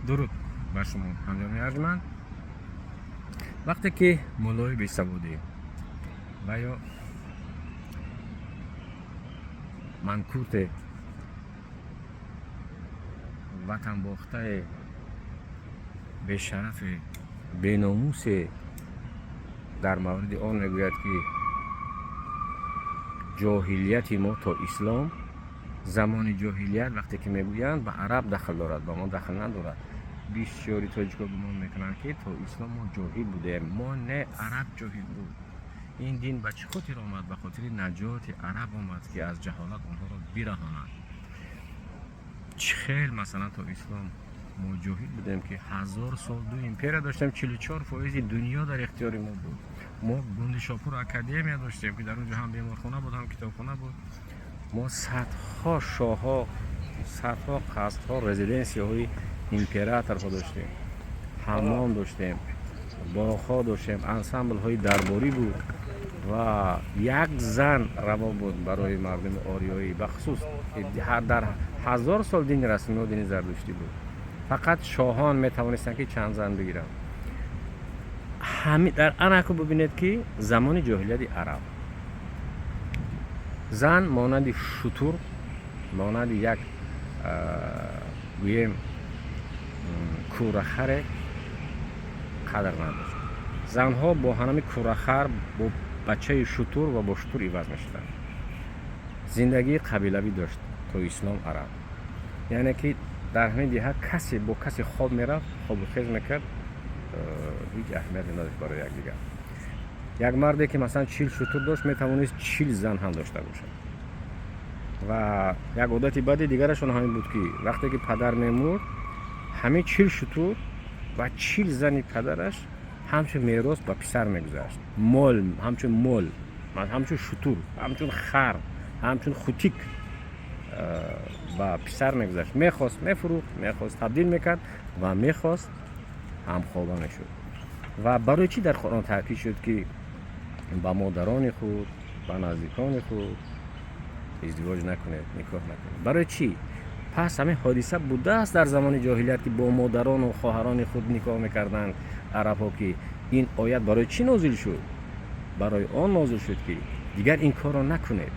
درود بر شما همجان ارجمند. وقتی که مولای بیسوادی و یا منکوت وطن باخته به شرف بیناموس در مورد آن میگوید که جاهلیت ما تا اسلام، زمان جاهلیت وقتی که میگویند به عرب دخل دارد، با ما دخل ندارد. بسیاری تاجیکا گمان میکنند که تا اسلام ما جاهل بودیم. ما نه، عرب جاهل بود. این دین به چه خاطر آمد؟ به خاطر نجات عرب آمد که از جهالت آنها را برهاند. خیلی مثلا تا اسلام ما جاهل بودیم که 1000 سال دو امپریا داشتیم، 44% دنیا در اختیار ما بود. ما گوند شاپور اکادمی داشتیم که در اونجا هم بیمارخانه بود هم کتابخانه بود. ما صدها شاه‌ها، صدها قصرها، رزیدنسی های امپراتور ها داشتیم، حمام داشتیم، باغ‌ها داشتیم، انسامبل های درباری بود و یک زن روا بود برای مردم آریایی. بخصوص در 1000 سال دین رسمی و دین زردشتی بود. فقط شاهان می توانستند که چند زن بگیرن. همین در انکو ببینید که زمان جاهلیت عرب زن مانند شتر، مانند یک گویم کورخر قدر نداشت. زنها با همین کورخر، با بچه شتر و با شتر عوض میشدن. زندگی قبیلوی داشت تا اسلام عرب. یعنی که در همین دیها کسی با کسی خواب میرفت، خواب خیز میکرد، هیچ اهمیتی نداشت برای یک دیگر. یک مردی که مثلا 40 شتر داشت میتوانست 40 زن هم داشته باشه. و یک عادت بعد دیگرشون همین بود که وقتی که پدر میمرد، همه 40 شتر و 40 زن پدرش همچون میراث به پسر میگذاشت. مال، همچون مال، همچون شتر، همچون خر، همچون خوتیک با پسر میگذاشت. میخواست میفروخت، میخواست تبدیل میکرد و میخواست همخوابه میشد. و برای چی در قرآن تاکید شد که با مادران خود، با نزدیکان خود ازدواج نکنید، نکاح نکنید؟ برای چی؟ پس همین حادثه بوده است در زمان جاهلیت که با مادران و خواهران خود نکاح میکردند عرب ها. که این آیت برای چی نازل شد؟ برای آن نازل شد که دیگر این کار را نکنید.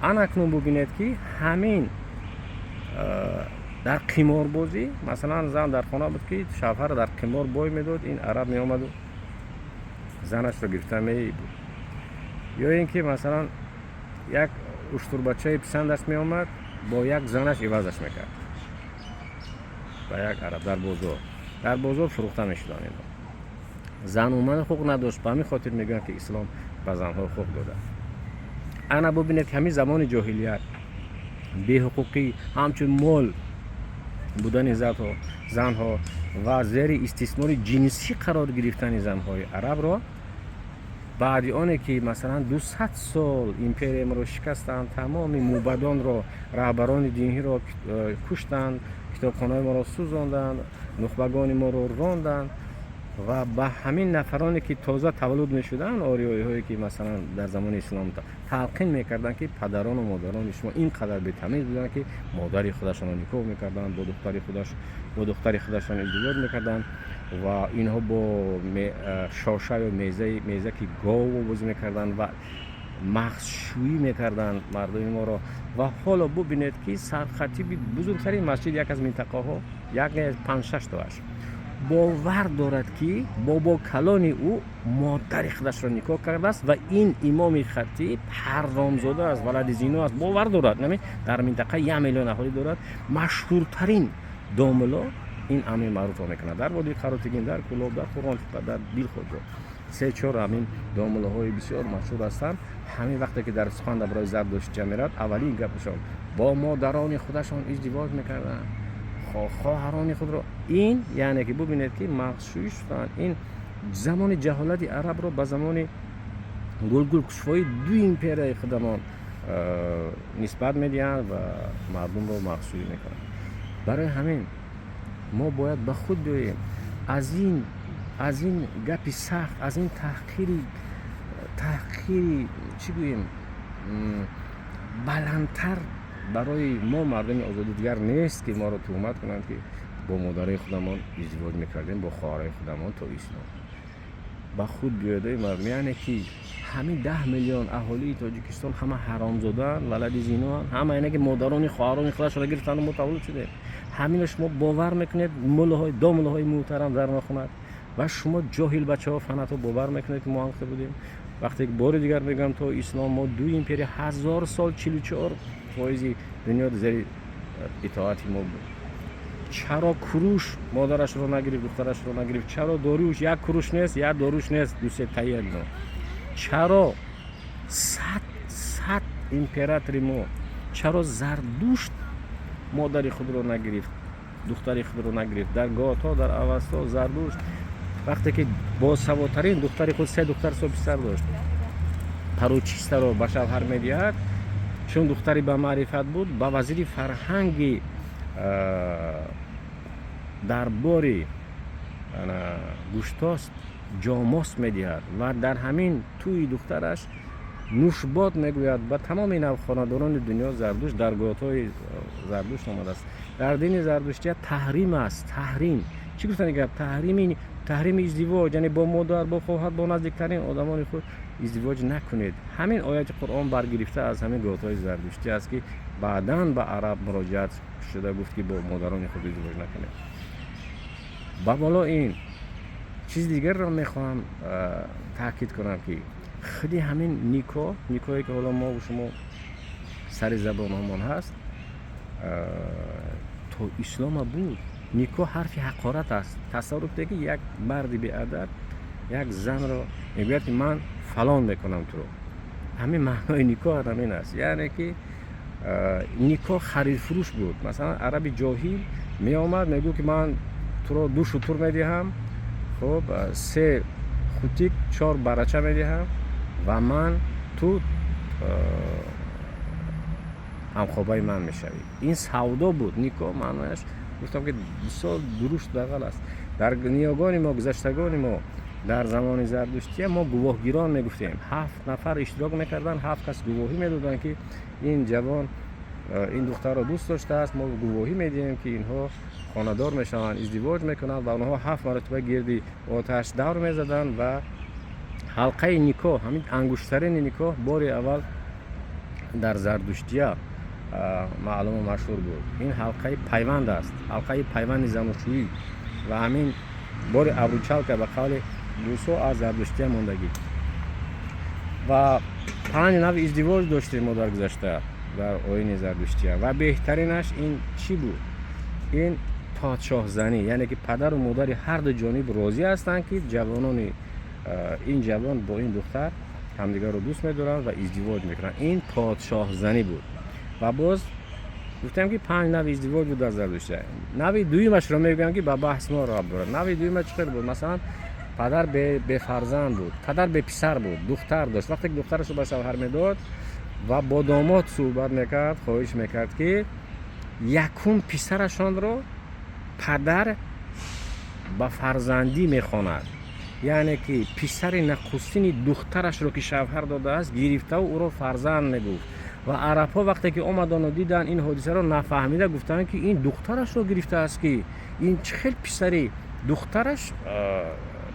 اکنون ببینید که همین در قمار بازی، مثلا زن در خانه بود که شوهر در قمار بای میداد، این عرب می آمد و زنش رو گرفته می بود. یا اینکه مثلا یک اشتر بچه پسندش می آمد، با یک زنش عوضش میکرد با یک عرب در بازار فروخته میشدن. اینا زن اومد حقوق نداشت. به همین خاطر میگن که اسلام به زنها حقوق داده. انا ببینید که همین زمان جاهلیت بی حقوقی، همچون مال بودن زنها و زیر استثمار جنسی قرار گرفتن زنهای عرب را، بعد آنه که مثلا 200 سال امپریم را شکستند، تمام موبدان را، رهبران دینی را کشتند، کتابخانه ما را سوزاندند، نخبگان ما را راندند و به همین نفرانی که تازه تولد می شدن، آریایی هایی که مثلا در زمان اسلام تلقین میکردن که پدران و مادران شما اینقدر بی‌تمیز بودن که مادر خودشان را نکاح میکردن، با دختر خودشان ازدواج میکردن و اینها با شاشه و میزه که گاو بازی میکردن و مغزشویی میکردن مردم ما را. و حالا ببینید که سرخطیب بزرگترین مسجد یک از منطقه ها، یک از 5-6 تاش باور دارد که بابا کلان او مادر خودش را نکاح کرده است و این امام خطیب حرامزاده است، ولد زنا است. باور دارد. نمی در منطقه 1 میلیون اهالی دارد. مشهورترین داملا این امیر معروف میکنه در وادی خراتگین، در کلاب، در قرآن، در بیل خود را 3-4 همین دامله های بسیار مشهور هستند. همین وقتی که در سخن برای زردشت جمیرات اولین گپشان با مادران خودشان ازدواج میکردن، خواهران خود را. این یعنی که ببینید که مغزشویی شدن. این زمان جهالت عرب را به زمان گل کشفای دو امپرای خودمان نسبت میدهند و مردم را مغزشویی میکنند. برای همین ما باید به خود بیاییم از این گپی سخت، از این تحقیری چی گوییم بلندتر برای ما مردم آزادی دیگر نیست که ما را تهمت کنند که با مادرای خودمان ازدواج میکردیم، با خواهرای خودمان تا اسلام. با خود بیاده مردم یعنی که همین 10 میلیون اهالی تاجیکستان همه حرامزادن، ولد زنا، همه اینا که مادران خواهران خودش را گرفتن و متولد شده. همین شما باور میکنید مولهای دو مولهای محترم در نخوند و شما جاهل بچه‌ها فناتو باور میکنید که ما انخته بودیم. وقتی که بار دیگر میگم تو اسلام ما دو ایمپری 1000 سال 44 فایزی دنیا زیر اطاعت ما بود. چرا کروش مادرش رو نگرفت، دخترش رو نگرفت؟ چرا داریوش یک کروش نیست، یک داروش نیست، دوست تایید نه؟ چرا صد امپراتوری ما، چرا زردوشت مادر خود رو نگرفت، دختر خود رو نگرفت؟ در گاتا، در اوستا زردوشت وقتی که با سوادترین دختر خود 3 دختر 3 پسر داشت، پروچیستا رو به شوهر میدهد، چون دختری به معرفت بود، با وزیر فرهنگ درباری گوشتاست جاماس میدهد و در همین توی دخترش نوشبات میگوید. با تمام این خاندانان دنیا زردوشت در گاتای زردوشت آمده است. در دین زردوشتی تحریم است. تحریم چی گفتن دیگه؟ تحریم ازدواج، یعنی با مادر، با خواهر، با نزدیکترین آدمان خود ازدواج نکنید. همین آیات قرآن برگرفته از همین گاتای زردوشتی است که بعداً به عرب مراجعت شده، گفت که با مادران خود ازدواج نکنید. با بالا این چیز دیگر را میخوام تاکید کنم که خیلی همین نیکایی که حالا ما و شما سر زبان همان هست تو اسلام بود. نیکو حرف حقارت است. تصور کنید که یک مردی به ادب یک زن را میگوید که من فلان میکنم تو رو. همین معنای نیکو همین است، یعنی که نیکو خرید فروش بود. مثلا عربی جاهل می آمد میگو که من تو رو 2 شتر میدهم، خب 3 خوتیک 4 برچه میدهم و من تو همخوابای من میشوی. این سودا بود. نیکو معنیش گفتم که بسیار درشت دقل است. در نیاگان ما، گذشتگان ما در زمان زردشتی ما گواهگیران میگفتیم. 7 نفر اشتراک میکردن، 7 کس گواهی میدادن که این جوان این دختر را دوست داشته است. ما گواهی میدیم که اینها خانه‌دار میشوند، ازدواج میکنند و اونها 7 مرتبه گردی آتش دور میزدن و حلقه نیکو، همین انگشترین نیکو بار اول در زردشتیه معلوم و مشهور بود. این حلقه پیوند است، حلقه پیوند زناشویی و همین بار ابروچال که به قول موسی از زردشتیه ماندگی. و 5 نوع ازدواج داشتیم ما در گذشته در آیین زردشتیه و بهترینش این چی بود؟ این پادشاه زنی، یعنی که پدر و مادر هر دو جانب راضی هستند که جوانان این جوان با این دختر همدیگر رو دوست می‌دارن و ازدواج میکنن. این پادشاه زنی بود. و باز گفتم که 5 نوع ازدواج بود در زردشتی. نوع دویمش رو میگم که با بحث ما راه داره. نوع دویمش چطور بود؟ مثلا پدر به فرزند بود، پدر به پسر بود، دختر داشت. وقتی که دخترش رو به شوهر میداد و با داماد صحبت میکرد، خواهش میکرد که یکم پسرشان رو پدر با فرزندی میخواند، یعنی که پسر نخستین دخترش رو که شوهر داده است گرفته و او رو فرزند میگفت. و عرب ها وقتی که آمدن و دیدن این حادثه رو نفهمیده گفتن که این دخترش رو گرفته است، که این چه پسری دخترش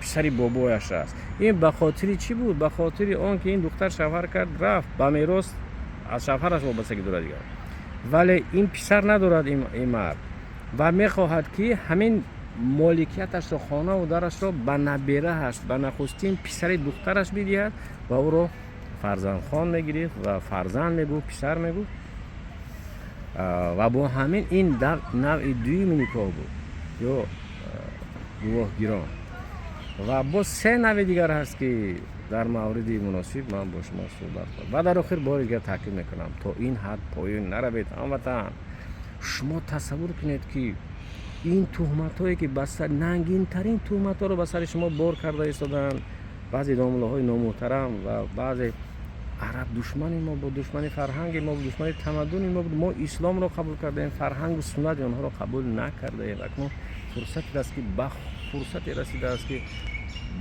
پسری بابایش است. این به خاطر چی بود؟ به خاطر آن که این دختر شوهر کرد رفت با میراث از شوهرش وابستگی دارد دیگر، ولی این پسر ندارد این مرد و میخواهد که همین مالکیتش رو، خانه و درش رو به نبیرهش، به نخستین پسر دخترش بدهد و او رو فرزند خان میگیرید و فرزند میگو، پسر میگو. و با همین این در نوع دویم نیکا بود یا گواهگیران. و با 3 نوع دیگر هست که در مورد مناسب من با شما صحبت کنم و در آخر بار دیگر تاکید میکنم تا این حد پایین نروید. هموطن شما تصور کنید که این تهمت هایی که بسر ننگین ترین تهمت ها رو به سر شما بار کرده ایستادن بعضی دامله های نامحترم و بعضی عرب دشمن ما با دشمن فرهنگ ما با دشمن تمدن ما بود. ما اسلام رو قبول کردیم، فرهنگ و سنت آنها رو قبول نکرده. اکنون فرصتی است که فرصتی رسیده است که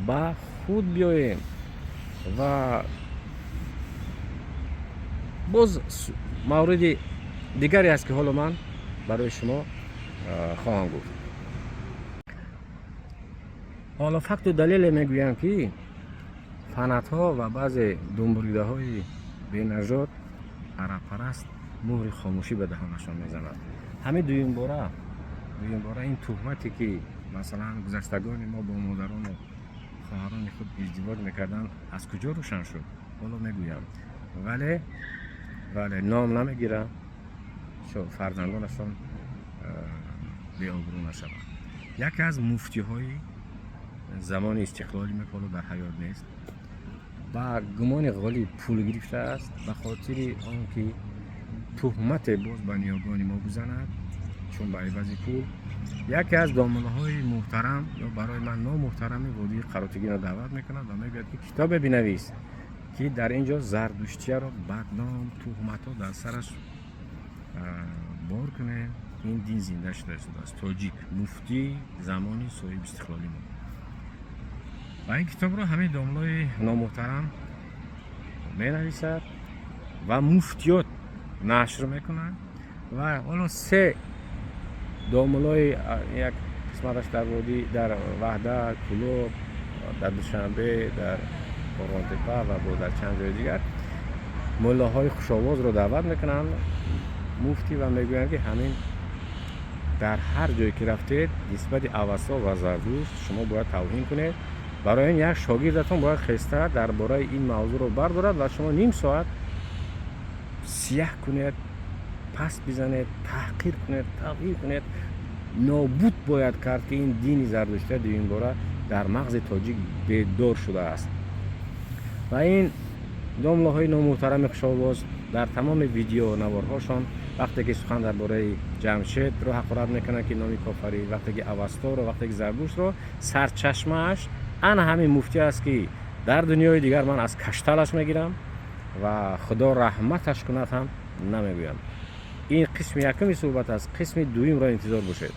با خود بیاییم و باز مورد دیگری است که حالا من برای شما خواهم گفت. حالا فقط و دلیل میگویم که فنت‌ها و بعضی دنبالیده‌های بی‌نژاد عرب پرست مهر خاموشی به دهانشان میزنند. همین دویم باره این تهمتی که مثلا گذشتگان ما با مادران و خواهران خود ازدواج میکردن از کجا روشن شد؟ حالا میگویم ولی نام نمیگیرم چون فرزندانشان بی آبرو نشوند. یکی از مفتی های زمان استقلالی میکنه در حیات نیست، با گمان غالی پول گرفته است به خاطر آنکه تهمت باز به نیاگان ما بزند چون به عوض پول. یکی از دامنه های محترم یا برای من نامحترم وادی قراتگین را دعوت میکند و میگوید که کتاب بنویس که در اینجا زردشتیه را بدنام تهمت ها در سرش بار کنه. این دین زنده شده است. تاجیک مفتی زمانی صاحب استقلالی ما و این کتاب را همین دامنه نامحترم می نویسد و مفتیات نشر میکنند و حالا سه داملای یک قسمتش در وادی در وحده کلوب در دوشنبه در قرآن‌تپه و با در چند جای دیگر ملاهای خوشاواز رو دعوت میکنن مفتی و میگویند که همین در هر جایی که رفتید نسبت اوستا و زردوشت شما باید توهین کنید. برای این یک شاگردتون باید خسته درباره این موضوع رو بردارد و شما نیم ساعت سیاه کنید، پس بزنید، تحقیر کنید، توهین کنید، نابود باید کرد که این دین زردشتی دویم باره در مغز تاجیک بیدار شده است. و این داملاهای نامحترم خوشاواز در تمام ویدیو نوارهاشان وقتی که سخن درباره جمشید رو حقارت میکنه که نامی کافری، وقتی که اوستا رو، وقتی که زردوشت رو، سرچشمه‌اش انا همین مفتی است که در دنیای دیگر من از کشتلش میگیرم و خدا رحمتش کند هم نمیگویم. این قسم یکمی صحبت است. قسم دویم را انتظار باشید.